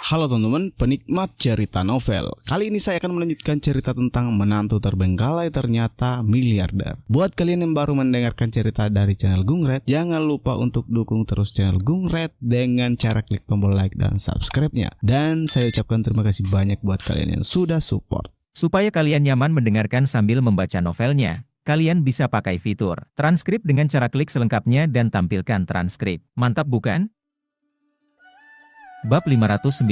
Halo teman-teman, penikmat cerita novel. Kali ini saya akan melanjutkan cerita tentang menantu terbengkalai ternyata miliarder. Buat kalian yang baru mendengarkan cerita dari channel Gungred, jangan lupa untuk dukung terus channel Gungred dengan cara klik tombol like dan subscribe-nya. Dan saya ucapkan terima kasih banyak buat kalian yang sudah support. Supaya kalian nyaman mendengarkan sambil membaca novelnya, kalian bisa pakai fitur transkrip dengan cara klik selengkapnya dan tampilkan transkrip. Mantap bukan? Bab 596.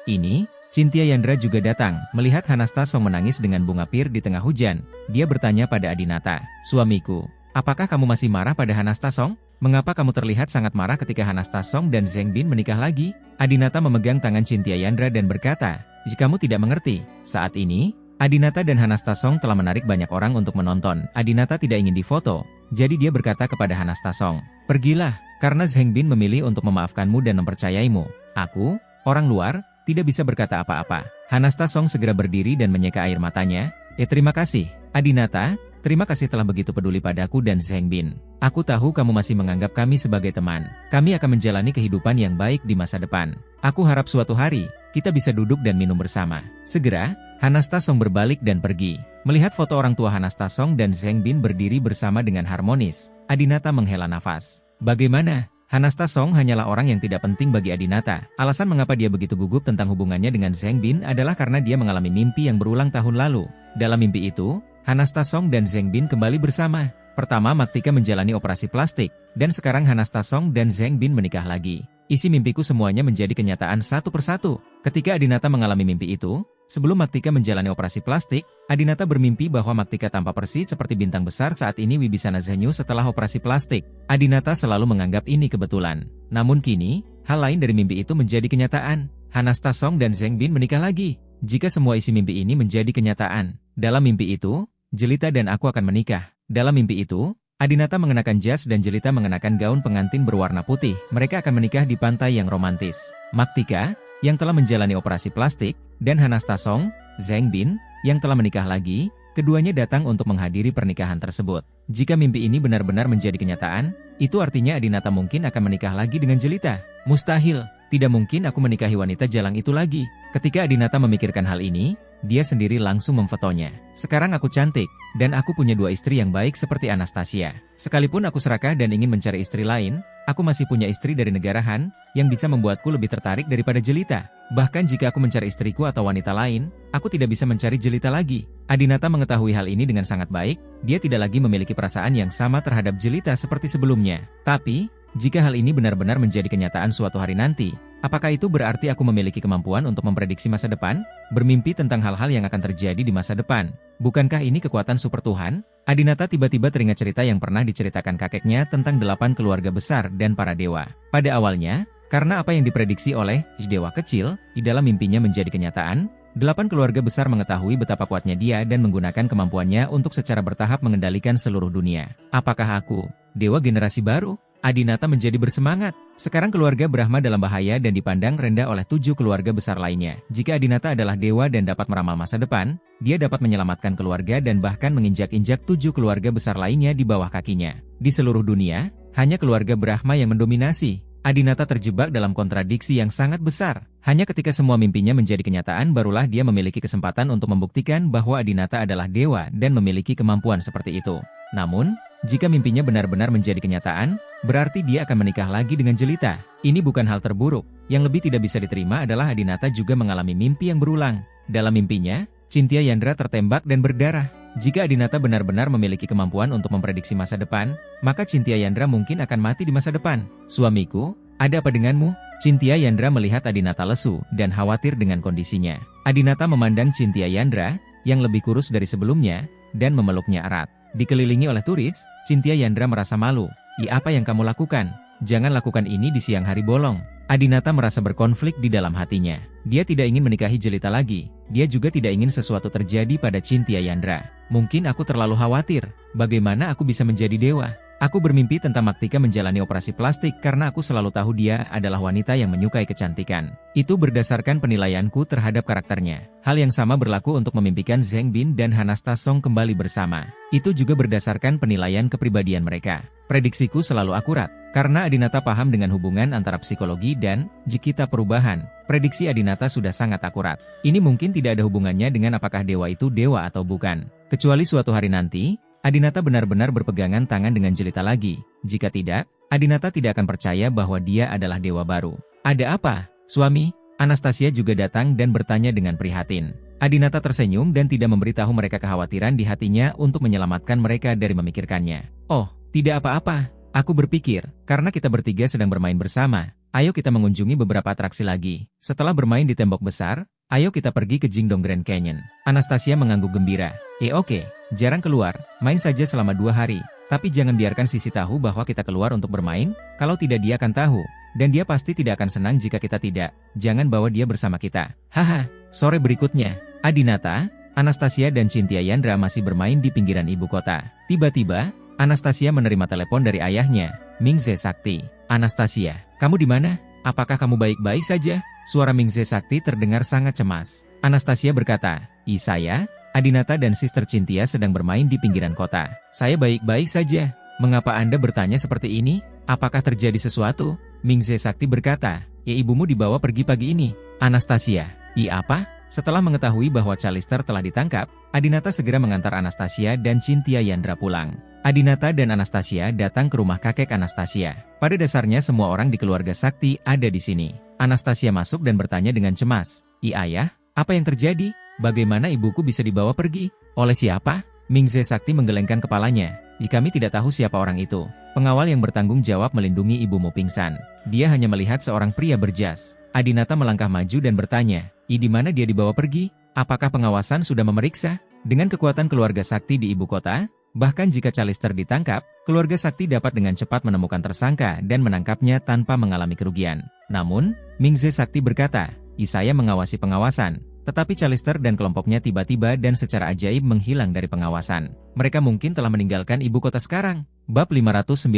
Ini, Cynthia Yandra juga datang, melihat Hanastasong menangis dengan bunga pir di tengah hujan. Dia bertanya pada Adinata, "Suamiku, apakah kamu masih marah pada Hanastasong? Mengapa kamu terlihat sangat marah ketika Hanastasong dan Zheng Bin menikah lagi?" Adinata memegang tangan Cynthia Yandra dan berkata, "Jika kamu tidak mengerti, saat ini, Adinata dan Hanastasong telah menarik banyak orang untuk menonton. Adinata tidak ingin difoto, jadi dia berkata kepada Hanastasong, 'Pergilah, karena Zheng Bin memilih untuk memaafkanmu dan mempercayaimu. Aku, orang luar, tidak bisa berkata apa-apa.'" Hanastasong segera berdiri dan menyeka air matanya. Terima kasih, Adinata, terima kasih telah begitu peduli padaku dan Zheng Bin. Aku tahu kamu masih menganggap kami sebagai teman. Kami akan menjalani kehidupan yang baik di masa depan. Aku harap suatu hari, kita bisa duduk dan minum bersama." Segera, Hanastasong berbalik dan pergi. Melihat foto orang tua Hanastasong dan Zheng Bin berdiri bersama dengan harmonis, Adinata menghela nafas. Bagaimana? Hanastasong hanyalah orang yang tidak penting bagi Adinata. Alasan mengapa dia begitu gugup tentang hubungannya dengan Zheng Bin adalah karena dia mengalami mimpi yang berulang tahun lalu. Dalam mimpi itu, Hanastasong dan Zheng Bin kembali bersama. Pertama, Maktika menjalani operasi plastik, dan sekarang Hanastasong dan Zheng Bin menikah lagi. Isi mimpiku semuanya menjadi kenyataan satu persatu. Ketika Adinata mengalami mimpi itu, sebelum Maktika menjalani operasi plastik, Adinata bermimpi bahwa Maktika tampak persis seperti bintang besar saat ini Wibisana Zenyu setelah operasi plastik. Adinata selalu menganggap ini kebetulan. Namun kini, hal lain dari mimpi itu menjadi kenyataan. Hanastasong dan Zheng Bin menikah lagi. Jika semua isi mimpi ini menjadi kenyataan, dalam mimpi itu, Jelita dan aku akan menikah. Dalam mimpi itu, Adinata mengenakan jas dan Jelita mengenakan gaun pengantin berwarna putih. Mereka akan menikah di pantai yang romantis. Maktika, yang telah menjalani operasi plastik, dan Hanastasong, Zheng Bin, yang telah menikah lagi, keduanya datang untuk menghadiri pernikahan tersebut. Jika mimpi ini benar-benar menjadi kenyataan, itu artinya Adinata mungkin akan menikah lagi dengan Jelita. Mustahil, tidak mungkin aku menikahi wanita jalang itu lagi. Ketika Adinata memikirkan hal ini, dia sendiri langsung memfotonya. Sekarang aku cantik, dan aku punya dua istri yang baik seperti Anastasia. Sekalipun aku serakah dan ingin mencari istri lain, aku masih punya istri dari negara Han, yang bisa membuatku lebih tertarik daripada Jelita. Bahkan jika aku mencari istriku atau wanita lain, aku tidak bisa mencari Jelita lagi. Adinata mengetahui hal ini dengan sangat baik, dia tidak lagi memiliki perasaan yang sama terhadap Jelita seperti sebelumnya. Tapi, jika hal ini benar-benar menjadi kenyataan suatu hari nanti, apakah itu berarti aku memiliki kemampuan untuk memprediksi masa depan? Bermimpi tentang hal-hal yang akan terjadi di masa depan. Bukankah ini kekuatan super Tuhan? Adinata tiba-tiba teringat cerita yang pernah diceritakan kakeknya tentang 8 keluarga besar dan para dewa. Pada awalnya, karena apa yang diprediksi oleh dewa kecil, di dalam mimpinya menjadi kenyataan, 8 keluarga besar mengetahui betapa kuatnya dia dan menggunakan kemampuannya untuk secara bertahap mengendalikan seluruh dunia. Apakah aku, dewa generasi baru? Adinata menjadi bersemangat. Sekarang keluarga Brahma dalam bahaya dan dipandang rendah oleh 7 keluarga besar lainnya. Jika Adinata adalah dewa dan dapat meramal masa depan, dia dapat menyelamatkan keluarga dan bahkan menginjak-injak 7 keluarga besar lainnya di bawah kakinya. Di seluruh dunia, hanya keluarga Brahma yang mendominasi. Adinata terjebak dalam kontradiksi yang sangat besar. Hanya ketika semua mimpinya menjadi kenyataan barulah dia memiliki kesempatan untuk membuktikan bahwa Adinata adalah dewa dan memiliki kemampuan seperti itu. Namun, jika mimpinya benar-benar menjadi kenyataan, berarti dia akan menikah lagi dengan Jelita. Ini bukan hal terburuk. Yang lebih tidak bisa diterima adalah Adinata juga mengalami mimpi yang berulang. Dalam mimpinya, Cynthia Yandra tertembak dan berdarah. Jika Adinata benar-benar memiliki kemampuan untuk memprediksi masa depan, maka Cynthia Yandra mungkin akan mati di masa depan. "Suamiku, ada apa denganmu?" Cynthia Yandra melihat Adinata lesu dan khawatir dengan kondisinya. Adinata memandang Cynthia Yandra, yang lebih kurus dari sebelumnya, dan memeluknya erat. Dikelilingi oleh turis, Cynthia Yandra merasa malu. Apa yang kamu lakukan? Jangan lakukan ini di siang hari bolong." Adinata merasa berkonflik di dalam hatinya. Dia tidak ingin menikahi Jelita lagi. Dia juga tidak ingin sesuatu terjadi pada Cynthia Yandra. "Mungkin aku terlalu khawatir. Bagaimana aku bisa menjadi dewa?" Aku bermimpi tentang Maktika menjalani operasi plastik karena aku selalu tahu dia adalah wanita yang menyukai kecantikan. Itu berdasarkan penilaianku terhadap karakternya. Hal yang sama berlaku untuk memimpikan Zheng Bin dan Hanasta Song kembali bersama. Itu juga berdasarkan penilaian kepribadian mereka. Prediksiku selalu akurat, karena Adinata paham dengan hubungan antara psikologi dan jikita perubahan. Prediksi Adinata sudah sangat akurat. Ini mungkin tidak ada hubungannya dengan apakah dewa itu dewa atau bukan. Kecuali suatu hari nanti, Adinata benar-benar berpegangan tangan dengan jelita lagi. Jika tidak, Adinata tidak akan percaya bahwa dia adalah dewa baru. Ada apa, suami? Anastasia juga datang dan bertanya dengan prihatin. Adinata tersenyum dan tidak memberitahu mereka kekhawatiran di hatinya untuk menyelamatkan mereka dari memikirkannya. Oh, tidak apa-apa. Aku berpikir, karena kita bertiga sedang bermain bersama, ayo kita mengunjungi beberapa atraksi lagi. Setelah bermain di tembok besar, ayo kita pergi ke Jingdong Grand Canyon. Anastasia mengangguk gembira. Oke, jarang keluar, main saja selama 2 hari. Tapi jangan biarkan Sisi tahu bahwa kita keluar untuk bermain, kalau tidak dia akan tahu. Dan dia pasti tidak akan senang jika kita tidak. Jangan bawa dia bersama kita. Haha, sore berikutnya, Adinata, Anastasia dan Cynthia Yandra masih bermain di pinggiran ibu kota. Tiba-tiba, Anastasia menerima telepon dari ayahnya, Mingze Sakti. Anastasia, kamu di mana? Apakah kamu baik-baik saja? Suara Mingze Sakti terdengar sangat cemas. Anastasia berkata, saya, Adinata dan Sister Cynthia sedang bermain di pinggiran kota. Saya baik-baik saja. Mengapa Anda bertanya seperti ini? Apakah terjadi sesuatu? Mingze Sakti berkata, ibumu dibawa pergi pagi ini. Anastasia, apa? Setelah mengetahui bahwa Chalister telah ditangkap, Adinata segera mengantar Anastasia dan Cynthia Yandra pulang. Adinata dan Anastasia datang ke rumah kakek Anastasia. Pada dasarnya semua orang di keluarga Sakti ada di sini. Anastasia masuk dan bertanya dengan cemas. Ayah, apa yang terjadi? Bagaimana ibuku bisa dibawa pergi? Oleh siapa? Mingze Sakti menggelengkan kepalanya. Kami tidak tahu siapa orang itu. Pengawal yang bertanggung jawab melindungi ibumu pingsan. Dia hanya melihat seorang pria berjas. Adinata melangkah maju dan bertanya, di mana dia dibawa pergi? Apakah pengawasan sudah memeriksa? Dengan kekuatan keluarga Sakti di ibu kota, bahkan jika Chalister ditangkap, keluarga Sakti dapat dengan cepat menemukan tersangka dan menangkapnya tanpa mengalami kerugian. Namun, Mingze Sakti berkata, saya mengawasi pengawasan. Tetapi Chalister dan kelompoknya tiba-tiba dan secara ajaib menghilang dari pengawasan. Mereka mungkin telah meninggalkan ibu kota sekarang. Bab 597.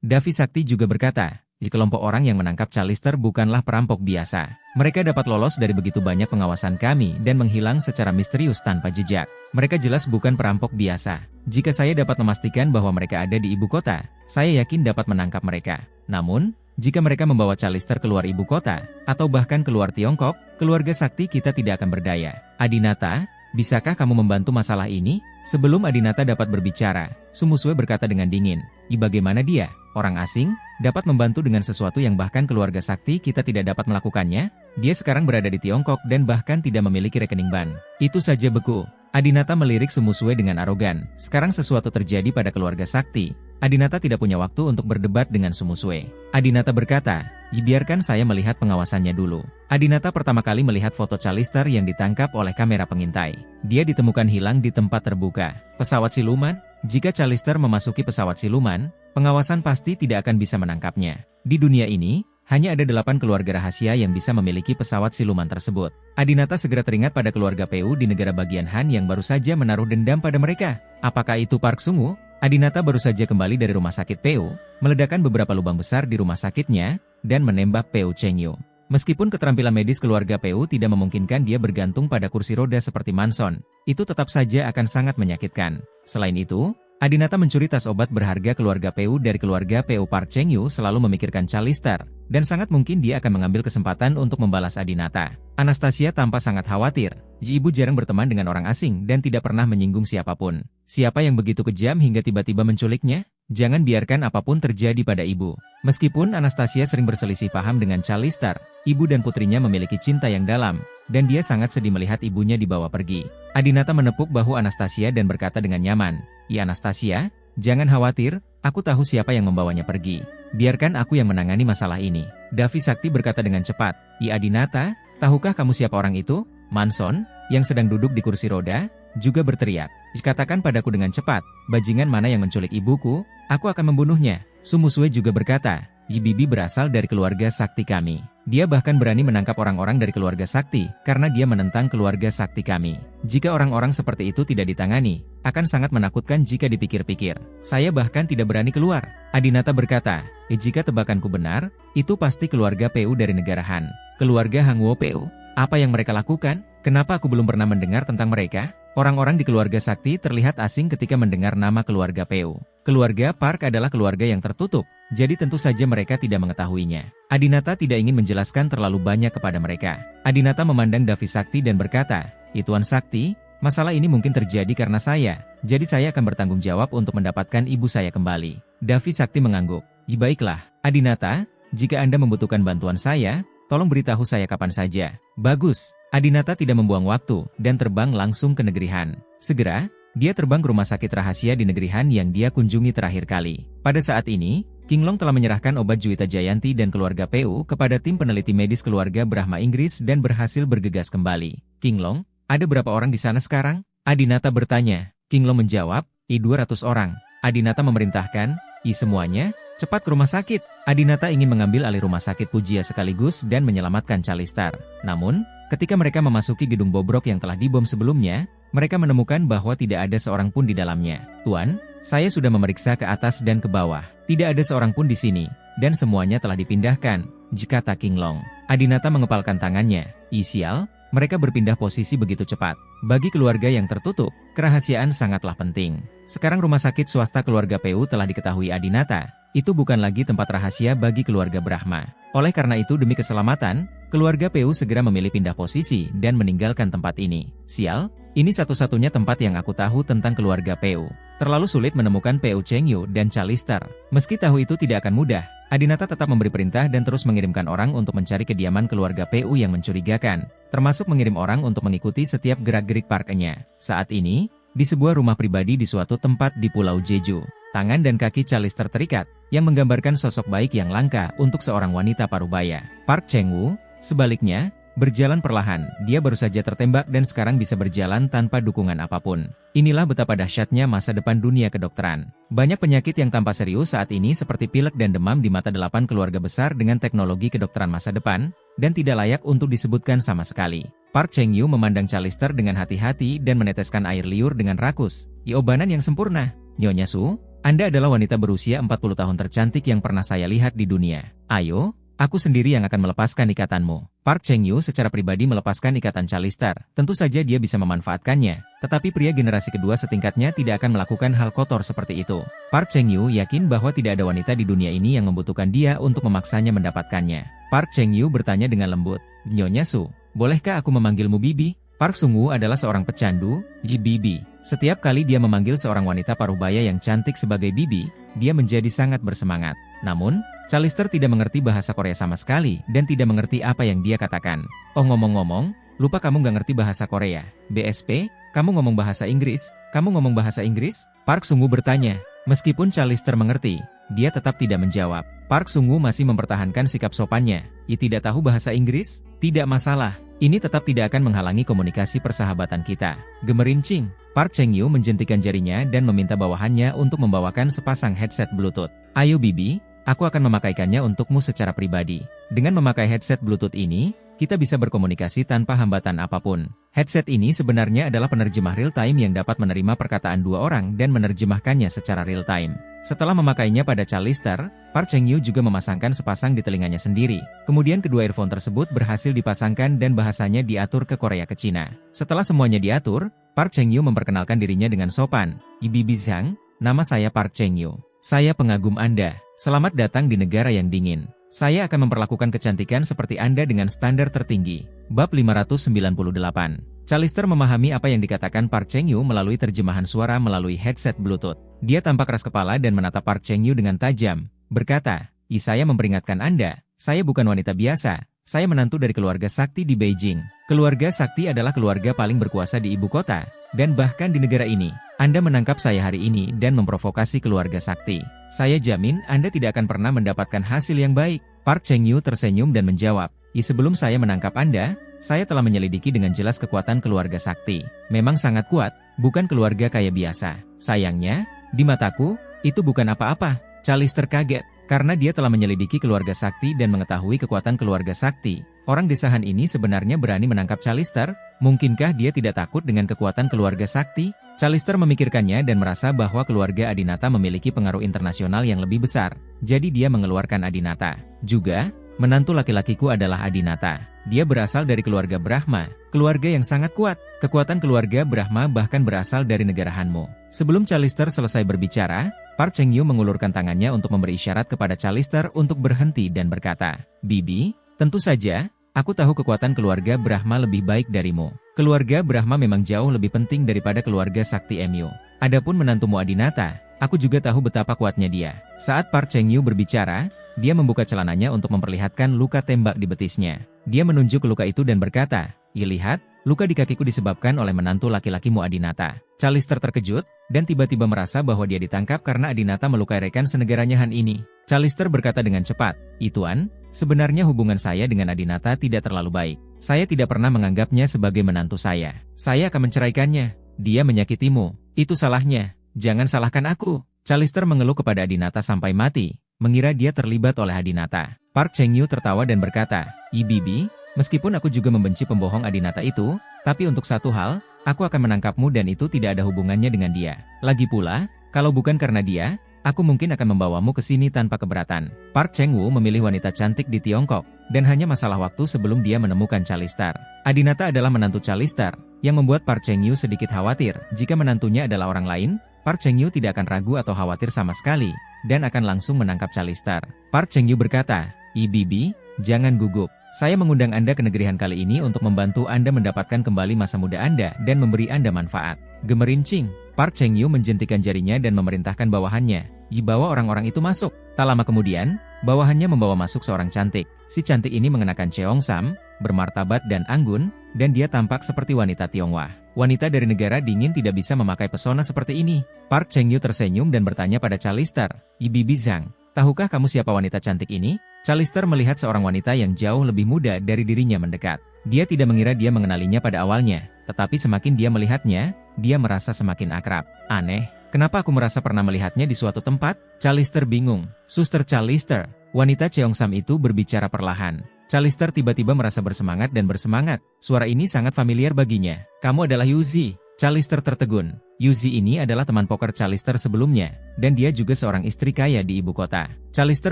Davi Sakti juga berkata, kelompok orang yang menangkap Chalister bukanlah perampok biasa. Mereka dapat lolos dari begitu banyak pengawasan kami dan menghilang secara misterius tanpa jejak. Mereka jelas bukan perampok biasa. Jika saya dapat memastikan bahwa mereka ada di ibu kota, saya yakin dapat menangkap mereka. Namun, jika mereka membawa Chalister keluar ibu kota, atau bahkan keluar Tiongkok, keluarga Sakti kita tidak akan berdaya. Adinata, bisakah kamu membantu masalah ini? Sebelum Adinata dapat berbicara, Sumusue berkata dengan dingin, bagaimana dia, orang asing, dapat membantu dengan sesuatu yang bahkan keluarga Sakti kita tidak dapat melakukannya? Dia sekarang berada di Tiongkok dan bahkan tidak memiliki rekening bank. Itu saja beku. Adinata melirik Sumusue dengan arogan. Sekarang sesuatu terjadi pada keluarga Sakti. Adinata tidak punya waktu untuk berdebat dengan Sumusue. Adinata berkata, biarkan saya melihat pengawasannya dulu. Adinata pertama kali melihat foto Chalister yang ditangkap oleh kamera pengintai. Dia ditemukan hilang di tempat terbuka. Pesawat siluman? Jika Chalister memasuki pesawat siluman, pengawasan pasti tidak akan bisa menangkapnya. Di dunia ini, hanya ada 8 keluarga rahasia yang bisa memiliki pesawat siluman tersebut. Adinata segera teringat pada keluarga Peu di negara bagian Han yang baru saja menaruh dendam pada mereka. Apakah itu Park Sungu? Adinata baru saja kembali dari rumah sakit Peu, meledakkan beberapa lubang besar di rumah sakitnya, dan menembak Peu Chengyu. Meskipun keterampilan medis keluarga Peu tidak memungkinkan dia bergantung pada kursi roda seperti Manson, itu tetap saja akan sangat menyakitkan. Selain itu, Adinata mencuri tas obat berharga keluarga Peu dari keluarga Peu. Park Chengyu selalu memikirkan Chalister, dan sangat mungkin dia akan mengambil kesempatan untuk membalas Adinata. Anastasia tampak sangat khawatir. Ibu jarang berteman dengan orang asing dan tidak pernah menyinggung siapapun. Siapa yang begitu kejam hingga tiba-tiba menculiknya? Jangan biarkan apapun terjadi pada ibu. Meskipun Anastasia sering berselisih paham dengan Chalister, ibu dan putrinya memiliki cinta yang dalam, dan dia sangat sedih melihat ibunya dibawa pergi. Adinata menepuk bahu Anastasia dan berkata dengan nyaman, Anastasia, jangan khawatir, aku tahu siapa yang membawanya pergi. Biarkan aku yang menangani masalah ini. Davi Sakti berkata dengan cepat, Adinata, tahukah kamu siapa orang itu? Manson, yang sedang duduk di kursi roda, juga berteriak, katakan padaku dengan cepat, bajingan mana yang menculik ibuku, aku akan membunuhnya. Sumusue juga berkata, Yi Bibi berasal dari keluarga sakti kami. Dia bahkan berani menangkap orang-orang dari keluarga sakti, karena dia menentang keluarga sakti kami. Jika orang-orang seperti itu tidak ditangani, akan sangat menakutkan jika dipikir-pikir. Saya bahkan tidak berani keluar. Adinata berkata, jika tebakanku benar, itu pasti keluarga PU dari negara Han. Keluarga Hangwo PU. Apa yang mereka lakukan? Kenapa aku belum pernah mendengar tentang mereka? Orang-orang di keluarga sakti terlihat asing ketika mendengar nama keluarga PU. Keluarga Park adalah keluarga yang tertutup, jadi tentu saja mereka tidak mengetahuinya. Adinata tidak ingin menjelaskan terlalu banyak kepada mereka. Adinata memandang Davi Sakti dan berkata, Tuan Sakti, masalah ini mungkin terjadi karena saya, jadi saya akan bertanggung jawab untuk mendapatkan ibu saya kembali. Davi Sakti mengangguk. Baiklah, Adinata, jika Anda membutuhkan bantuan saya, tolong beritahu saya kapan saja. Bagus. Adinata tidak membuang waktu, dan terbang langsung ke negeri Han. Segera, dia terbang ke rumah sakit rahasia di negeri Han yang dia kunjungi terakhir kali. Pada saat ini, King Long telah menyerahkan obat Juwita Jayanti dan keluarga PU kepada tim peneliti medis keluarga Brahma Inggris dan berhasil bergegas kembali. King Long, ada berapa orang di sana sekarang? Adinata bertanya. King Long menjawab, 200 orang. Adinata memerintahkan, semuanya, cepat ke rumah sakit. Adinata ingin mengambil alih rumah sakit Pujia sekaligus dan menyelamatkan Chalistar. Namun, ketika mereka memasuki gedung bobrok yang telah dibom sebelumnya, mereka menemukan bahwa tidak ada seorang pun di dalamnya. Tuan, saya sudah memeriksa ke atas dan ke bawah. Tidak ada seorang pun di sini, dan semuanya telah dipindahkan, kata King Long. Adinata mengepalkan tangannya. Sial, mereka berpindah posisi begitu cepat. Bagi keluarga yang tertutup, kerahasiaan sangatlah penting. Sekarang rumah sakit swasta keluarga PU telah diketahui Adinata. Itu bukan lagi tempat rahasia bagi keluarga Brahma. Oleh karena itu demi keselamatan, keluarga PU segera memilih pindah posisi dan meninggalkan tempat ini. Sial, ini satu-satunya tempat yang aku tahu tentang keluarga PU. Terlalu sulit menemukan PU Chengyu dan Chalistar. Meski tahu itu tidak akan mudah, Adinata tetap memberi perintah dan terus mengirimkan orang untuk mencari kediaman keluarga PU yang mencurigakan, termasuk mengirim orang untuk mengikuti setiap gerak-gerik parknya. Saat ini, di sebuah rumah pribadi di suatu tempat di Pulau Jeju, tangan dan kaki Chalistar terikat, yang menggambarkan sosok baik yang langka untuk seorang wanita parubaya. Park Cheng-woo, sebaliknya, berjalan perlahan. Dia baru saja tertembak dan sekarang bisa berjalan tanpa dukungan apapun. Inilah betapa dahsyatnya masa depan dunia kedokteran. Banyak penyakit yang tampak serius saat ini seperti pilek dan demam di mata 8 keluarga besar dengan teknologi kedokteran masa depan, dan tidak layak untuk disebutkan sama sekali. Park Cheng-yu memandang Chalistar dengan hati-hati dan meneteskan air liur dengan rakus. Obanan yang sempurna. Nyonya Su, Anda adalah wanita berusia 40 tahun tercantik yang pernah saya lihat di dunia. Ayo, aku sendiri yang akan melepaskan ikatanmu. Park Cheng-yu secara pribadi melepaskan ikatan Chalistar. Tentu saja dia bisa memanfaatkannya, tetapi pria generasi kedua setingkatnya tidak akan melakukan hal kotor seperti itu. Park Cheng-yu yakin bahwa tidak ada wanita di dunia ini yang membutuhkan dia untuk memaksanya mendapatkannya. Park Cheng-yu bertanya dengan lembut, Nyonya Su, bolehkah aku memanggilmu Bibi? Park Sung-woo adalah seorang pecandu, Bibi. Setiap kali dia memanggil seorang wanita parubaya yang cantik sebagai Bibi, dia menjadi sangat bersemangat. Namun, Chalistar tidak mengerti bahasa Korea sama sekali dan tidak mengerti apa yang dia katakan. Oh ngomong-ngomong, lupa kamu nggak ngerti bahasa Korea. BSP, kamu ngomong bahasa Inggris? Kamu ngomong bahasa Inggris? Park Sung-woo bertanya. Meskipun Chalistar mengerti, dia tetap tidak menjawab. Park Sung-woo masih mempertahankan sikap sopannya. Tidak tahu bahasa Inggris? Tidak masalah. Ini tetap tidak akan menghalangi komunikasi persahabatan kita. Gemerincing, Park Cheng-yu menjentikan jarinya dan meminta bawahannya untuk membawakan sepasang headset Bluetooth. Ayo Bibi, aku akan memakaikannya untukmu secara pribadi. Dengan memakai headset Bluetooth ini, kita bisa berkomunikasi tanpa hambatan apapun. Headset ini sebenarnya adalah penerjemah real-time yang dapat menerima perkataan dua orang dan menerjemahkannya secara real-time. Setelah memakainya pada Chalistar, Park Cheng-yu juga memasangkan sepasang di telinganya sendiri. Kemudian kedua earphone tersebut berhasil dipasangkan dan bahasanya diatur ke Korea ke Cina. Setelah semuanya diatur, Park Cheng-yu memperkenalkan dirinya dengan sopan. Bibi Zhang, nama saya Park Cheng-yu. Saya pengagum Anda. Selamat datang di negara yang dingin. Saya akan memperlakukan kecantikan seperti Anda dengan standar tertinggi. Bab 598. Chalistar memahami apa yang dikatakan Park Cheng-yu melalui terjemahan suara melalui headset Bluetooth. Dia tampak keras kepala dan menatap Park Cheng-yu dengan tajam, berkata, saya memperingatkan Anda, saya bukan wanita biasa, saya menantu dari keluarga sakti di Beijing. Keluarga sakti adalah keluarga paling berkuasa di ibu kota, dan bahkan di negara ini. Anda menangkap saya hari ini dan memprovokasi keluarga sakti. Saya jamin Anda tidak akan pernah mendapatkan hasil yang baik. Park Cheng-yu tersenyum dan menjawab, sebelum saya menangkap Anda, saya telah menyelidiki dengan jelas kekuatan keluarga sakti. Memang sangat kuat, bukan keluarga kaya biasa. Sayangnya, di mataku, itu bukan apa-apa. Chalistar kaget. Karena dia telah menyelidiki keluarga sakti dan mengetahui kekuatan keluarga sakti, orang desa Han ini sebenarnya berani menangkap Callister. Mungkinkah dia tidak takut dengan kekuatan keluarga sakti? Callister memikirkannya dan merasa bahwa keluarga Adinata memiliki pengaruh internasional yang lebih besar. Jadi dia mengeluarkan Adinata. Juga, menantu laki-lakiku adalah Adinata. Dia berasal dari keluarga Brahma, keluarga yang sangat kuat. Kekuatan keluarga Brahma bahkan berasal dari negara Hanmu. Sebelum Callister selesai berbicara, Park Cheng-yu mengulurkan tangannya untuk memberi isyarat kepada Callister untuk berhenti dan berkata, "Bibi, tentu saja, aku tahu kekuatan keluarga Brahma lebih baik darimu. Keluarga Brahma memang jauh lebih penting daripada keluarga sakti MU. Adapun menantumu Adinata, aku juga tahu betapa kuatnya dia." Saat Park Cheng-yu berbicara, dia membuka celananya untuk memperlihatkan luka tembak di betisnya. Dia menunjuk luka itu dan berkata, "Lihat, luka di kakiku disebabkan oleh menantu laki-lakimu Adinata." Callister terkejut, dan tiba-tiba merasa bahwa dia ditangkap karena Adinata melukai rekan senegaranya Han ini. Callister berkata dengan cepat, "Tuan, sebenarnya hubungan saya dengan Adinata tidak terlalu baik. Saya tidak pernah menganggapnya sebagai menantu saya. Saya akan menceraikannya. Dia menyakitimu. Itu salahnya. Jangan salahkan aku." Callister mengeluh kepada Adinata sampai mati, mengira dia terlibat oleh Adinata. Park Cheng-yu tertawa dan berkata, "Bibi, meskipun aku juga membenci pembohong Adinata itu, tapi untuk satu hal, aku akan menangkapmu dan itu tidak ada hubungannya dengan dia. Lagi pula, kalau bukan karena dia, aku mungkin akan membawamu ke sini tanpa keberatan." Park Cheng-woo memilih wanita cantik di Tiongkok, dan hanya masalah waktu sebelum dia menemukan Callister. Adinata adalah menantu Callister, yang membuat Park Cheng-yu sedikit khawatir. Jika menantunya adalah orang lain, Park Cheng-yu tidak akan ragu atau khawatir sama sekali, dan akan langsung menangkap Callister. Park Cheng-yu berkata, "Bibi, jangan gugup. Saya mengundang Anda ke negeri Han kali ini untuk membantu Anda mendapatkan kembali masa muda Anda dan memberi Anda manfaat." Gemerincing, Park Cheng-yu menjentikan jarinya dan memerintahkan bawahannya, "Bawa orang-orang itu masuk." Tak lama kemudian, bawahannya membawa masuk seorang cantik. Si cantik ini mengenakan cheongsam, bermartabat dan anggun, dan dia tampak seperti wanita Tionghoa. Wanita dari negara dingin tidak bisa memakai pesona seperti ini. Park Cheng-yu tersenyum dan bertanya pada Callister, "Bibi Zhang, tahukah kamu siapa wanita cantik ini?" Callister melihat seorang wanita yang jauh lebih muda dari dirinya mendekat. Dia tidak mengira dia mengenalinya pada awalnya, tetapi semakin dia melihatnya, dia merasa semakin akrab. "Aneh, kenapa aku merasa pernah melihatnya di suatu tempat?" Callister bingung. "Suster Callister." Wanita Cheongsam itu berbicara perlahan. Callister tiba-tiba merasa bersemangat dan bersemangat. Suara ini sangat familiar baginya. "Kamu adalah Yuzi." Callister tertegun. Yuzi ini adalah teman poker Callister sebelumnya, dan dia juga seorang istri kaya di ibu kota. Callister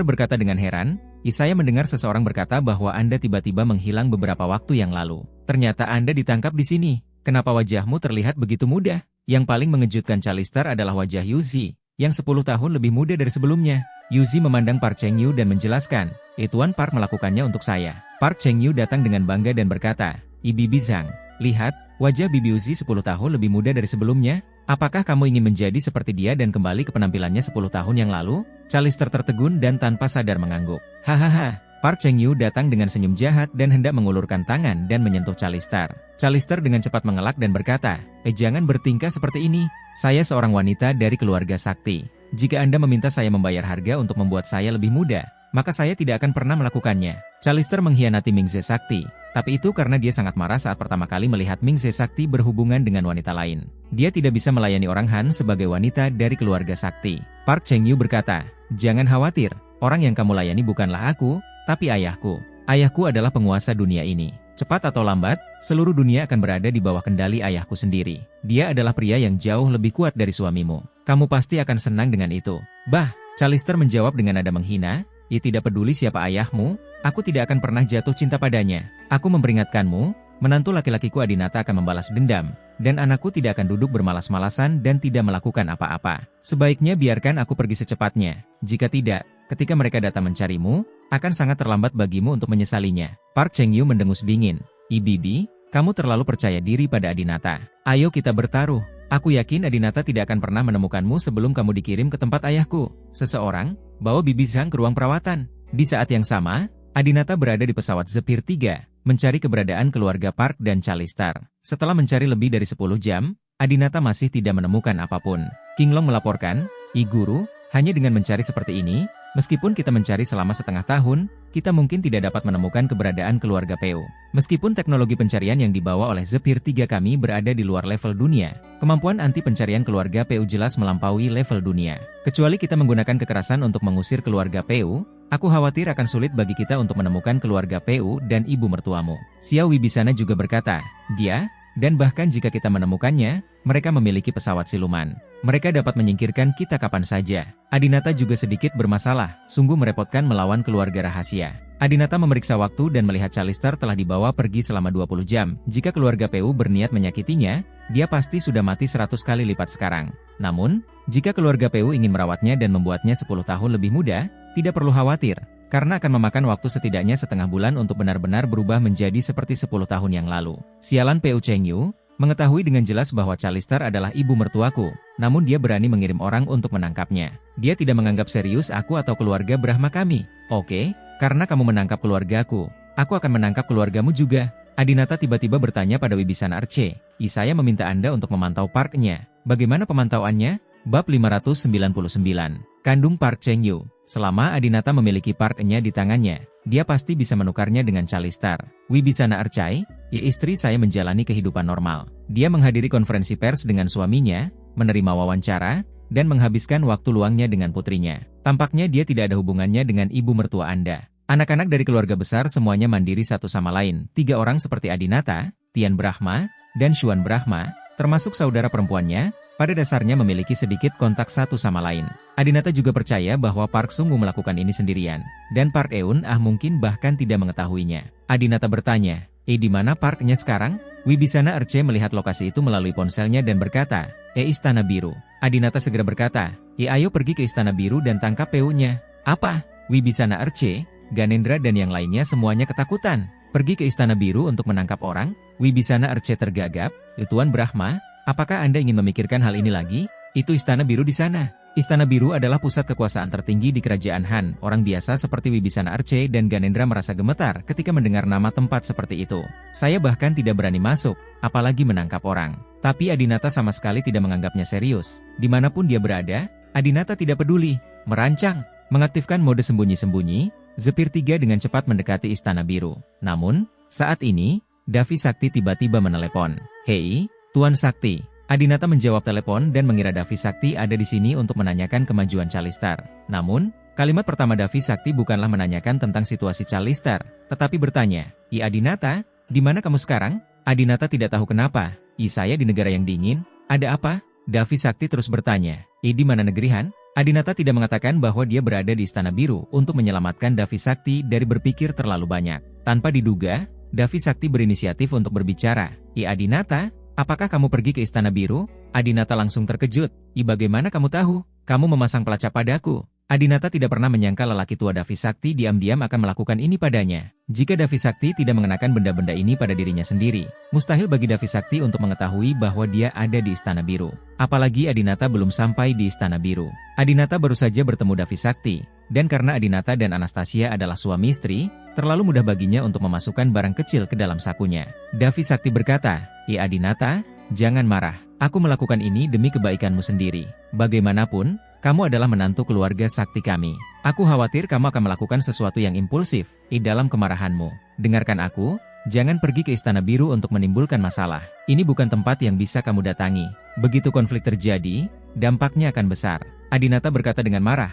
berkata dengan heran, "Saya mendengar seseorang berkata bahwa Anda tiba-tiba menghilang beberapa waktu yang lalu. Ternyata Anda ditangkap di sini. Kenapa wajahmu terlihat begitu muda?" Yang paling mengejutkan Callister adalah wajah Yuzi, yang 10 tahun lebih muda dari sebelumnya. Yuzi memandang Park Cheng-yu dan menjelaskan, "Tuan Park melakukannya untuk saya." Park Cheng-yu datang dengan bangga dan berkata, "Bibi Zhang, lihat, wajah Bibi Yuzi 10 tahun lebih muda dari sebelumnya. Apakah kamu ingin menjadi seperti dia dan kembali ke penampilannya 10 tahun yang lalu?" Callister tertegun dan tanpa sadar mengangguk. "Hahaha." Park Cheng-yu datang dengan senyum jahat dan hendak mengulurkan tangan dan menyentuh Callister. Callister dengan cepat mengelak dan berkata, "Jangan bertingkah seperti ini. Saya seorang wanita dari keluarga sakti. Jika Anda meminta saya membayar harga untuk membuat saya lebih muda, maka saya tidak akan pernah melakukannya." Callister mengkhianati Mingze Sakti, tapi itu karena dia sangat marah saat pertama kali melihat Mingze Sakti berhubungan dengan wanita lain. Dia tidak bisa melayani orang Han sebagai wanita dari keluarga sakti. Park Cheng-yu berkata, "Jangan khawatir, orang yang kamu layani bukanlah aku, tapi ayahku. Ayahku adalah penguasa dunia ini. Cepat atau lambat, seluruh dunia akan berada di bawah kendali ayahku sendiri. Dia adalah pria yang jauh lebih kuat dari suamimu. Kamu pasti akan senang dengan itu." "Bah," Callister menjawab dengan nada menghina, "Tidak peduli siapa ayahmu, aku tidak akan pernah jatuh cinta padanya. Aku memperingatkanmu, menantu laki-lakiku Adinata akan membalas dendam, dan anakku tidak akan duduk bermalas-malasan dan tidak melakukan apa-apa. Sebaiknya biarkan aku pergi secepatnya. Jika tidak, ketika mereka datang mencarimu, akan sangat terlambat bagimu untuk menyesalinya." Park Cheng-yu mendengus dingin. "Bibi, kamu terlalu percaya diri pada Adinata. Ayo kita bertaruh. Aku yakin Adinata tidak akan pernah menemukanmu sebelum kamu dikirim ke tempat ayahku." Seseorang bawa Bibi Zhang ke ruang perawatan. Di saat yang sama, Adinata berada di pesawat Zephyr 3, mencari keberadaan keluarga Park dan Callister. Setelah mencari lebih dari 10 jam, Adinata masih tidak menemukan apapun. King Long melaporkan, "Guru, hanya dengan mencari seperti ini, Meskipun kita mencari selama setengah tahun, kita mungkin tidak dapat menemukan keberadaan keluarga Peu. Meskipun teknologi pencarian yang dibawa oleh Zephyr 3 kami berada di luar level dunia, kemampuan anti pencarian keluarga Peu jelas melampaui level dunia. Kecuali kita menggunakan kekerasan untuk mengusir keluarga Peu, aku khawatir akan sulit bagi kita untuk menemukan keluarga Peu dan ibu mertuamu. Xiao Wibisana juga berkata, dan bahkan jika kita menemukannya, mereka memiliki pesawat siluman. Mereka dapat menyingkirkan kita kapan saja. Adinata juga sedikit bermasalah, sungguh merepotkan melawan keluarga rahasia. Adinata memeriksa waktu dan melihat Callister telah dibawa pergi selama 20 jam. Jika keluarga Peu berniat menyakitinya, dia pasti sudah mati 100 kali lipat sekarang. Namun, jika keluarga Peu ingin merawatnya dan membuatnya 10 tahun lebih muda, tidak perlu khawatir, karena akan memakan waktu setidaknya setengah bulan untuk benar-benar berubah menjadi seperti 10 tahun yang lalu. Sialan Peu Chengyu mengetahui dengan jelas bahwa Callister adalah ibu mertuaku, namun dia berani mengirim orang untuk menangkapnya. Dia tidak menganggap serius aku atau keluarga Brahma kami. Oke, karena kamu menangkap keluargaku, aku akan menangkap keluargamu juga. Adinata tiba-tiba bertanya pada Wibisana Arce, saya meminta Anda untuk memantau parknya. Bagaimana pemantauannya? Bab 599. Kandung Park Chengyu. Selama Adinata memiliki parknya di tangannya, dia pasti bisa menukarnya dengan Callister. Wibisana Archai, istri saya menjalani kehidupan normal. Dia menghadiri konferensi pers dengan suaminya, menerima wawancara, dan menghabiskan waktu luangnya dengan putrinya. Tampaknya dia tidak ada hubungannya dengan ibu mertua Anda. Anak-anak dari keluarga besar semuanya mandiri satu sama lain. 3 orang seperti Adinata, Tian Brahma, dan Xuan Brahma, termasuk saudara perempuannya, pada dasarnya memiliki sedikit kontak satu sama lain. Adinata juga percaya bahwa Park Sung-woo melakukan ini sendirian, dan Park Eun-ah mungkin bahkan tidak mengetahuinya. Adinata bertanya, di mana parknya sekarang? Wibisana Arce melihat lokasi itu melalui ponselnya dan berkata, Istana Biru. Adinata segera berkata, ayo pergi ke Istana Biru dan tangkap Peu-nya. Apa? Wibisana Arce, Ganendra dan yang lainnya semuanya ketakutan. Pergi ke Istana Biru untuk menangkap orang? Wibisana Arce tergagap, Tuan Brahma, apakah Anda ingin memikirkan hal ini lagi? Itu Istana Biru di sana. Istana Biru adalah pusat kekuasaan tertinggi di kerajaan Han. Orang biasa seperti Wibisana Arce dan Ganendra merasa gemetar ketika mendengar nama tempat seperti itu. Saya bahkan tidak berani masuk, apalagi menangkap orang. Tapi Adinata sama sekali tidak menganggapnya serius. Dimanapun dia berada, Adinata tidak peduli. Merancang, mengaktifkan mode sembunyi-sembunyi, Zephyr 3 dengan cepat mendekati Istana Biru. Namun, saat ini, Davi Sakti tiba-tiba menelepon. Hei, Tuan Sakti. Adinata menjawab telepon dan mengira Davi Sakti ada di sini untuk menanyakan kemajuan Callister. Namun, kalimat pertama Davi Sakti bukanlah menanyakan tentang situasi Callister, tetapi bertanya, Adinata, di mana kamu sekarang? Adinata tidak tahu kenapa. Saya di negara yang dingin. Ada apa? Davi Sakti terus bertanya, di mana negeri Han? Adinata tidak mengatakan bahwa dia berada di Istana Biru untuk menyelamatkan Davi Sakti dari berpikir terlalu banyak. Tanpa diduga, Davi Sakti berinisiatif untuk berbicara. Adinata, apakah kamu pergi ke Istana Biru? Adinata langsung terkejut. Bagaimana kamu tahu? Kamu memasang pelacak padaku. Adinata tidak pernah menyangka lelaki tua Davi Sakti diam-diam akan melakukan ini padanya. Jika Davi Sakti tidak mengenakan benda-benda ini pada dirinya sendiri, mustahil bagi Davi Sakti untuk mengetahui bahwa dia ada di Istana Biru. Apalagi Adinata belum sampai di Istana Biru. Adinata baru saja bertemu Davi Sakti, dan karena Adinata dan Anastasia adalah suami istri, terlalu mudah baginya untuk memasukkan barang kecil ke dalam sakunya. Davi Sakti berkata, Adinata, jangan marah. Aku melakukan ini demi kebaikanmu sendiri. Bagaimanapun, kamu adalah menantu keluarga sakti kami. Aku khawatir kamu akan melakukan sesuatu yang impulsif di dalam kemarahanmu. Dengarkan aku, jangan pergi ke Istana Biru untuk menimbulkan masalah. Ini bukan tempat yang bisa kamu datangi. Begitu konflik terjadi, dampaknya akan besar. Adinata berkata dengan marah,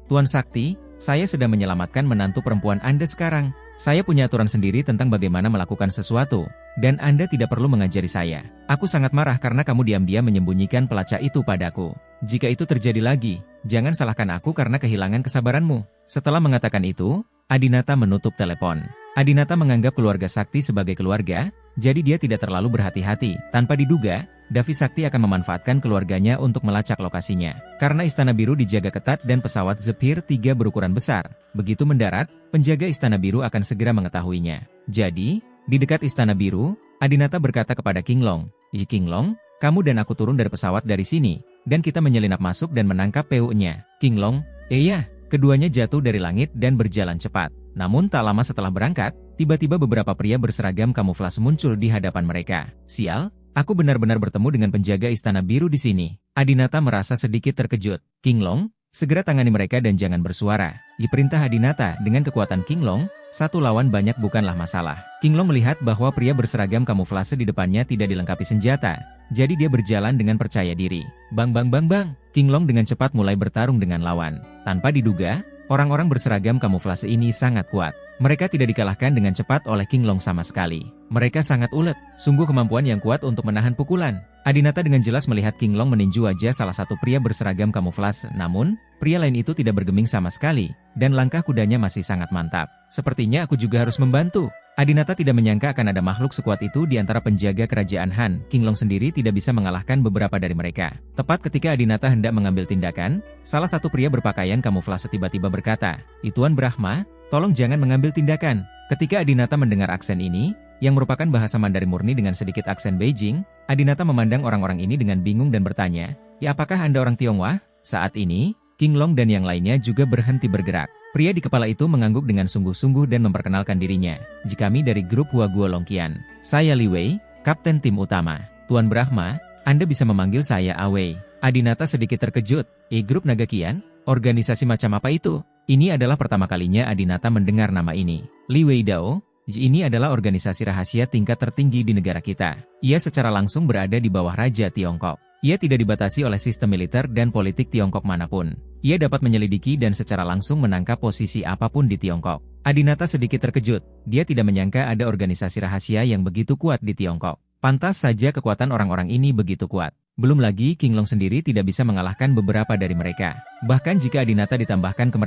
Tuan Sakti, saya sedang menyelamatkan menantu perempuan Anda sekarang. Saya punya aturan sendiri tentang bagaimana melakukan sesuatu, dan Anda tidak perlu mengajari saya. Aku sangat marah karena kamu diam-diam menyembunyikan pelacak itu padaku. Jika itu terjadi lagi, jangan salahkan aku karena kehilangan kesabaranmu. Setelah mengatakan itu, Adinata menutup telepon. Adinata menganggap keluarga Sakti sebagai keluarga, jadi dia tidak terlalu berhati-hati. Tanpa diduga, Davi Sakti akan memanfaatkan keluarganya untuk melacak lokasinya. Karena Istana Biru dijaga ketat dan pesawat Zephyr 3 berukuran besar, begitu mendarat, penjaga Istana Biru akan segera mengetahuinya. Jadi, di dekat Istana Biru, Adinata berkata kepada King Long, King Long, kamu dan aku turun dari pesawat dari sini, dan kita menyelinap masuk dan menangkap Peu-nya. King Long, iya. Keduanya jatuh dari langit dan berjalan cepat. Namun tak lama setelah berangkat, tiba-tiba beberapa pria berseragam kamuflase muncul di hadapan mereka. Sial, aku benar-benar bertemu dengan penjaga Istana Biru di sini. Adinata merasa sedikit terkejut. King Long, Segera tangani mereka dan jangan bersuara. Di perintah Adinata, dengan kekuatan Qinglong, satu lawan banyak bukanlah masalah. Qinglong melihat bahwa pria berseragam kamuflase di depannya tidak dilengkapi senjata. Jadi dia berjalan dengan percaya diri. Bang bang bang bang. Qinglong dengan cepat mulai bertarung dengan lawan. Tanpa diduga, orang-orang berseragam kamuflase ini sangat kuat. Mereka tidak dikalahkan dengan cepat oleh Qinglong sama sekali. Mereka sangat ulet, sungguh kemampuan yang kuat untuk menahan pukulan. Adinata dengan jelas melihat Qinglong meninju wajah salah satu pria berseragam kamuflase, namun, pria lain itu tidak bergeming sama sekali, dan langkah kudanya masih sangat mantap. Sepertinya aku juga harus membantu. Adinata tidak menyangka akan ada makhluk sekuat itu di antara penjaga kerajaan Han. Qinglong sendiri tidak bisa mengalahkan beberapa dari mereka. Tepat ketika Adinata hendak mengambil tindakan, salah satu pria berpakaian kamuflase tiba-tiba berkata, "Tuan Brahma, tolong jangan mengambil tindakan." Ketika Adinata mendengar aksen ini, yang merupakan bahasa Mandarin murni dengan sedikit aksen Beijing, Adinata memandang orang-orang ini dengan bingung dan bertanya, "Ya apakah Anda orang Tionghoa?" Saat ini, Qinglong dan yang lainnya juga berhenti bergerak. Pria di kepala itu mengangguk dengan sungguh-sungguh dan memperkenalkan dirinya. "Kami dari grup Hua Guo Longqian. Saya Li Wei, kapten tim utama. Tuan Brahma, Anda bisa memanggil saya Awei." Adinata sedikit terkejut. Grup Naga Qian? Organisasi macam apa itu? Ini adalah pertama kalinya Adinata mendengar nama ini. Li Wei Dao, ini adalah organisasi rahasia tingkat tertinggi di negara kita. Ia secara langsung berada di bawah Raja Tiongkok. Ia tidak dibatasi oleh sistem militer dan politik Tiongkok manapun. Ia dapat menyelidiki dan secara langsung menangkap posisi apapun di Tiongkok. Adinata sedikit terkejut. Dia tidak menyangka ada organisasi rahasia yang begitu kuat di Tiongkok. Pantas saja kekuatan orang-orang ini begitu kuat. Belum lagi Qinglong sendiri tidak bisa mengalahkan beberapa dari mereka. Bahkan jika Adinata ditambahkan ke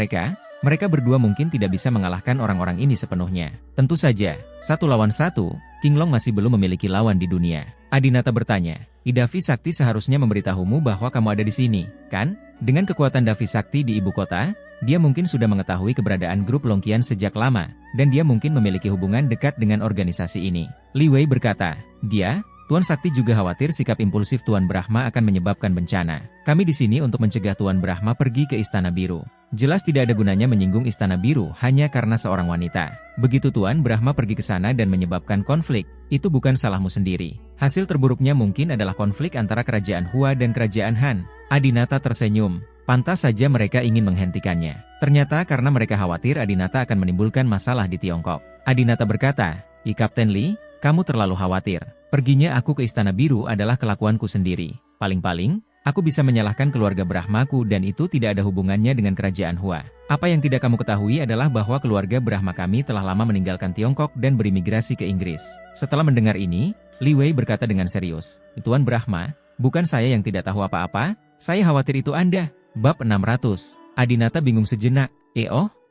mereka berdua mungkin tidak bisa mengalahkan orang-orang ini sepenuhnya. Tentu saja, 1 lawan 1, Qinglong masih belum memiliki lawan di dunia. Adinata bertanya, Davi Sakti seharusnya memberitahumu bahwa kamu ada di sini, kan? Dengan kekuatan Davi Sakti di ibu kota, dia mungkin sudah mengetahui keberadaan grup Longqian sejak lama, dan dia mungkin memiliki hubungan dekat dengan organisasi ini. Li Wei berkata, Tuan Sakti juga khawatir sikap impulsif Tuan Brahma akan menyebabkan bencana. Kami di sini untuk mencegah Tuan Brahma pergi ke Istana Biru. Jelas tidak ada gunanya menyinggung Istana Biru hanya karena seorang wanita. Begitu Tuan Brahma pergi ke sana dan menyebabkan konflik, itu bukan salahmu sendiri. Hasil terburuknya mungkin adalah konflik antara kerajaan Hua dan kerajaan Han. Adinata tersenyum. Pantas saja mereka ingin menghentikannya. Ternyata karena mereka khawatir Adinata akan menimbulkan masalah di Tiongkok. Adinata berkata, Kapten Li, kamu terlalu khawatir. Perginya aku ke Istana Biru adalah kelakuanku sendiri. Paling-paling, aku bisa menyalahkan keluarga Brahmaku dan itu tidak ada hubungannya dengan kerajaan Hua. Apa yang tidak kamu ketahui adalah bahwa keluarga Brahma kami telah lama meninggalkan Tiongkok dan berimigrasi ke Inggris. Setelah mendengar ini, Li Wei berkata dengan serius, Tuan Brahma, bukan saya yang tidak tahu apa-apa, saya khawatir itu Anda. Bab 600. Adinata bingung sejenak.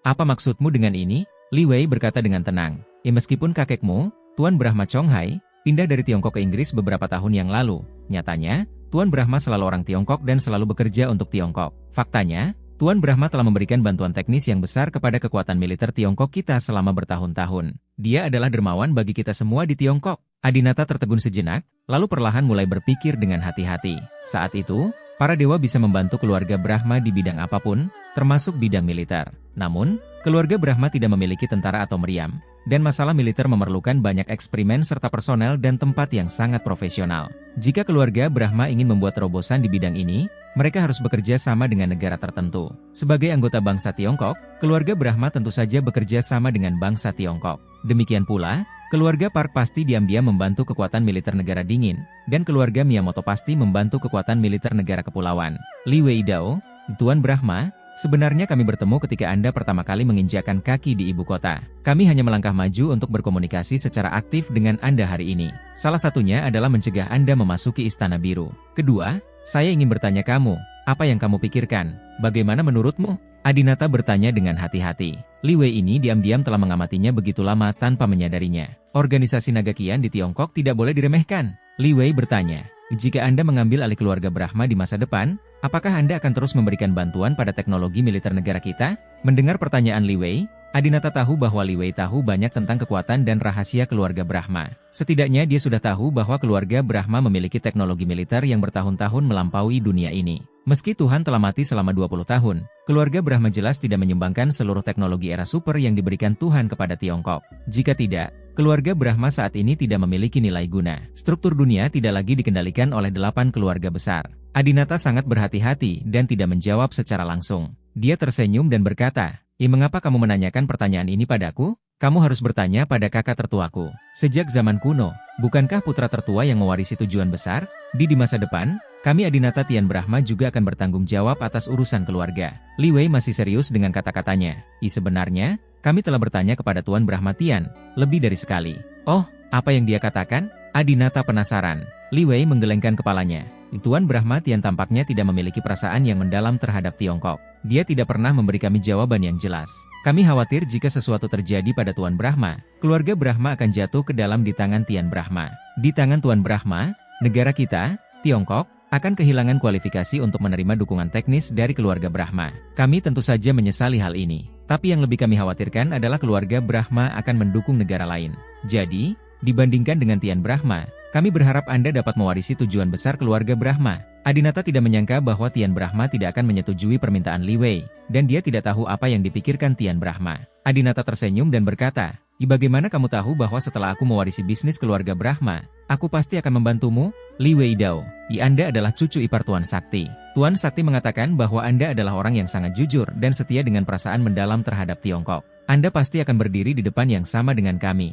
Apa maksudmu dengan ini? Li Wei berkata dengan tenang. Meskipun kakekmu, Tuan Brahma Chonghai, pindah dari Tiongkok ke Inggris beberapa tahun yang lalu. Nyatanya, Tuan Brahma selalu orang Tiongkok dan selalu bekerja untuk Tiongkok. Faktanya, Tuan Brahma telah memberikan bantuan teknis yang besar kepada kekuatan militer Tiongkok kita selama bertahun-tahun. Dia adalah dermawan bagi kita semua di Tiongkok. Adinata tertegun sejenak, lalu perlahan mulai berpikir dengan hati-hati. Saat itu, para dewa bisa membantu keluarga Brahma di bidang apapun, termasuk bidang militer. Namun, keluarga Brahma tidak memiliki tentara atau meriam, dan masalah militer memerlukan banyak eksperimen serta personel dan tempat yang sangat profesional. Jika keluarga Brahma ingin membuat terobosan di bidang ini, mereka harus bekerja sama dengan negara tertentu. Sebagai anggota bangsa Tiongkok, keluarga Brahma tentu saja bekerja sama dengan bangsa Tiongkok. Demikian pula, keluarga Park pasti diam-diam membantu kekuatan militer negara dingin, dan keluarga Miyamoto pasti membantu kekuatan militer negara kepulauan. Li Wei Dao, Tuan Brahma, sebenarnya kami bertemu ketika Anda pertama kali menginjakan kaki di ibu kota. Kami hanya melangkah maju untuk berkomunikasi secara aktif dengan Anda hari ini. Salah satunya adalah mencegah Anda memasuki Istana Biru. Kedua, saya ingin bertanya kamu, apa yang kamu pikirkan? Bagaimana menurutmu? Adinata bertanya dengan hati-hati. Li Wei ini diam-diam telah mengamatinya begitu lama tanpa menyadarinya. Organisasi Naga Qian di Tiongkok tidak boleh diremehkan. Li Wei bertanya, jika Anda mengambil alih keluarga Brahma di masa depan, apakah Anda akan terus memberikan bantuan pada teknologi militer negara kita? Mendengar pertanyaan Li Wei, Adinata tahu bahwa Li Wei tahu banyak tentang kekuatan dan rahasia keluarga Brahma. Setidaknya dia sudah tahu bahwa keluarga Brahma memiliki teknologi militer yang bertahun-tahun melampaui dunia ini. Meski Tuhan telah mati selama 20 tahun, keluarga Brahma jelas tidak menyumbangkan seluruh teknologi era super yang diberikan Tuhan kepada Tiongkok. Jika tidak, keluarga Brahma saat ini tidak memiliki nilai guna. Struktur dunia tidak lagi dikendalikan oleh 8 keluarga besar. Adinata sangat berhati-hati dan tidak menjawab secara langsung. Dia tersenyum dan berkata, mengapa kamu menanyakan pertanyaan ini padaku? Kamu harus bertanya pada kakak tertuaku. Sejak zaman kuno, bukankah putra tertua yang mewarisi tujuan besar? Di masa depan, kami Adinata Tian Brahma juga akan bertanggung jawab atas urusan keluarga. Li Wei masih serius dengan kata-katanya. Sebenarnya, kami telah bertanya kepada Tuan Brahma Tian, lebih dari sekali. Oh, apa yang dia katakan? Adinata penasaran. Li Wei menggelengkan kepalanya. Tuan Brahma Tian tampaknya tidak memiliki perasaan yang mendalam terhadap Tiongkok. Dia tidak pernah memberi kami jawaban yang jelas. Kami khawatir jika sesuatu terjadi pada Tuan Brahma, keluarga Brahma akan jatuh ke dalam di tangan Tian Brahma. Di tangan Tuan Brahma, negara kita, Tiongkok, akan kehilangan kualifikasi untuk menerima dukungan teknis dari keluarga Brahma. Kami tentu saja menyesali hal ini. Tapi yang lebih kami khawatirkan adalah keluarga Brahma akan mendukung negara lain. Jadi, dibandingkan dengan Tian Brahma, kami berharap Anda dapat mewarisi tujuan besar keluarga Brahma. Adinata tidak menyangka bahwa Tian Brahma tidak akan menyetujui permintaan Li Wei, dan dia tidak tahu apa yang dipikirkan Tian Brahma. Adinata tersenyum dan berkata, bagaimana kamu tahu bahwa setelah aku mewarisi bisnis keluarga Brahma, aku pasti akan membantumu? Li Wei Dao, Anda adalah cucu ipar Tuan Sakti. Tuan Sakti mengatakan bahwa Anda adalah orang yang sangat jujur dan setia dengan perasaan mendalam terhadap Tiongkok. Anda pasti akan berdiri di depan yang sama dengan kami.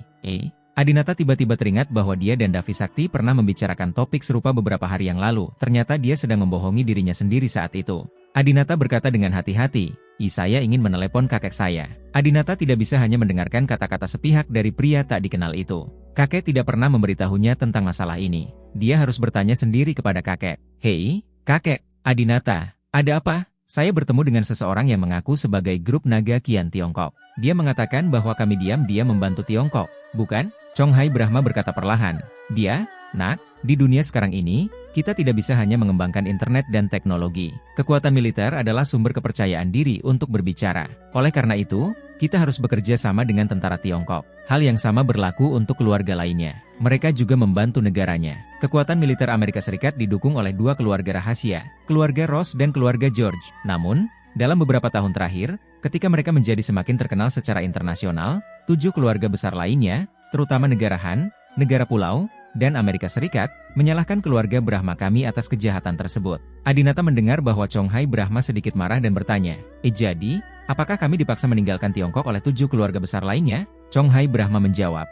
Adinata tiba-tiba teringat bahwa dia dan Davi Sakti pernah membicarakan topik serupa beberapa hari yang lalu. Ternyata dia sedang membohongi dirinya sendiri saat itu. Adinata berkata dengan hati-hati, saya ingin menelepon kakek saya. Adinata tidak bisa hanya mendengarkan kata-kata sepihak dari pria tak dikenal itu. Kakek tidak pernah memberitahunya tentang masalah ini. Dia harus bertanya sendiri kepada kakek. Hei, kakek, Adinata, ada apa? Saya bertemu dengan seseorang yang mengaku sebagai grup naga Kian Tiongkok. Dia mengatakan bahwa kami diam-diam membantu Tiongkok, bukan? Chong Hai Brahma berkata perlahan. Dia, Nak, di dunia sekarang ini, kita tidak bisa hanya mengembangkan internet dan teknologi. Kekuatan militer adalah sumber kepercayaan diri untuk berbicara. Oleh karena itu, kita harus bekerja sama dengan tentara Tiongkok. Hal yang sama berlaku untuk keluarga lainnya. Mereka juga membantu negaranya. Kekuatan militer Amerika Serikat didukung oleh dua keluarga rahasia, keluarga Ross dan keluarga George. Namun, dalam beberapa tahun terakhir, ketika mereka menjadi semakin terkenal secara internasional, 7 keluarga besar lainnya, terutama negara Han, negara pulau, dan Amerika Serikat, menyalahkan keluarga Brahma kami atas kejahatan tersebut. Adinata mendengar bahwa Chong Hai Brahma sedikit marah dan bertanya, jadi, apakah kami dipaksa meninggalkan Tiongkok oleh 7 keluarga besar lainnya? Chong Hai Brahma menjawab,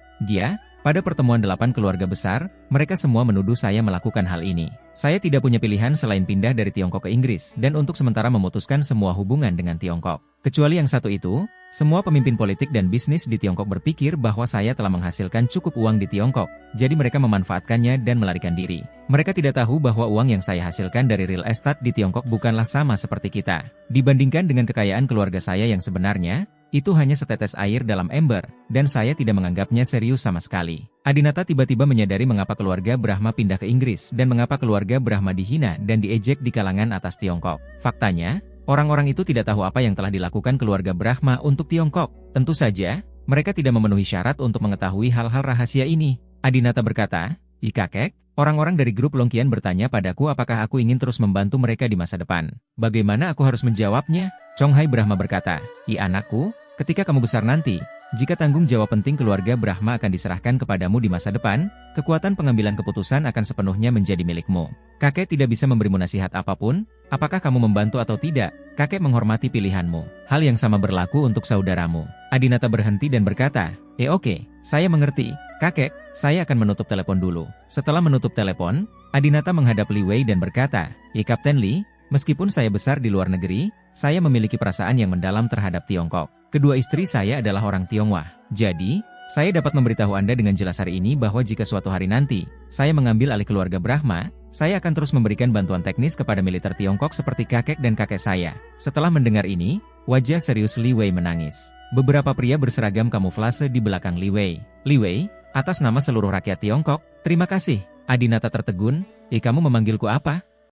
pada pertemuan 8 keluarga besar, mereka semua menuduh saya melakukan hal ini. Saya tidak punya pilihan selain pindah dari Tiongkok ke Inggris dan untuk sementara memutuskan semua hubungan dengan Tiongkok. Kecuali yang satu itu, semua pemimpin politik dan bisnis di Tiongkok berpikir bahwa saya telah menghasilkan cukup uang di Tiongkok, jadi mereka memanfaatkannya dan melarikan diri. Mereka tidak tahu bahwa uang yang saya hasilkan dari real estate di Tiongkok bukanlah sama seperti kita. Dibandingkan dengan kekayaan keluarga saya yang sebenarnya, itu hanya setetes air dalam ember, dan saya tidak menganggapnya serius sama sekali. Adinata tiba-tiba menyadari mengapa keluarga Brahma pindah ke Inggris dan mengapa keluarga Brahma dihina dan diejek di kalangan atas Tiongkok. Faktanya, orang-orang itu tidak tahu apa yang telah dilakukan keluarga Brahma untuk Tiongkok. Tentu saja, mereka tidak memenuhi syarat untuk mengetahui hal-hal rahasia ini. Adinata berkata, kakek, orang-orang dari grup Longqian bertanya padaku apakah aku ingin terus membantu mereka di masa depan. Bagaimana aku harus menjawabnya? Chong Hai Brahma berkata, anakku, ketika kamu besar nanti, jika tanggung jawab penting keluarga Brahma akan diserahkan kepadamu di masa depan, kekuatan pengambilan keputusan akan sepenuhnya menjadi milikmu. Kakek tidak bisa memberimu nasihat apapun, apakah kamu membantu atau tidak, kakek menghormati pilihanmu. Hal yang sama berlaku untuk saudaramu. Adinata berhenti dan berkata, oke, saya mengerti. Kakek, saya akan menutup telepon dulu. Setelah menutup telepon, Adinata menghadap Li Wei dan berkata, Kapten Li, meskipun saya besar di luar negeri, saya memiliki perasaan yang mendalam terhadap Tiongkok. Kedua istri saya adalah orang Tionghoa. Jadi, saya dapat memberitahu Anda dengan jelas hari ini bahwa jika suatu hari nanti, saya mengambil alih keluarga Brahma, saya akan terus memberikan bantuan teknis kepada militer Tiongkok seperti kakek dan kakek saya. Setelah mendengar ini, wajah serius Li Wei menangis. Beberapa pria berseragam kamuflase di belakang Li Wei. Li Wei, atas nama seluruh rakyat Tiongkok, terima kasih. Adinata tertegun, kamu memanggilku apa?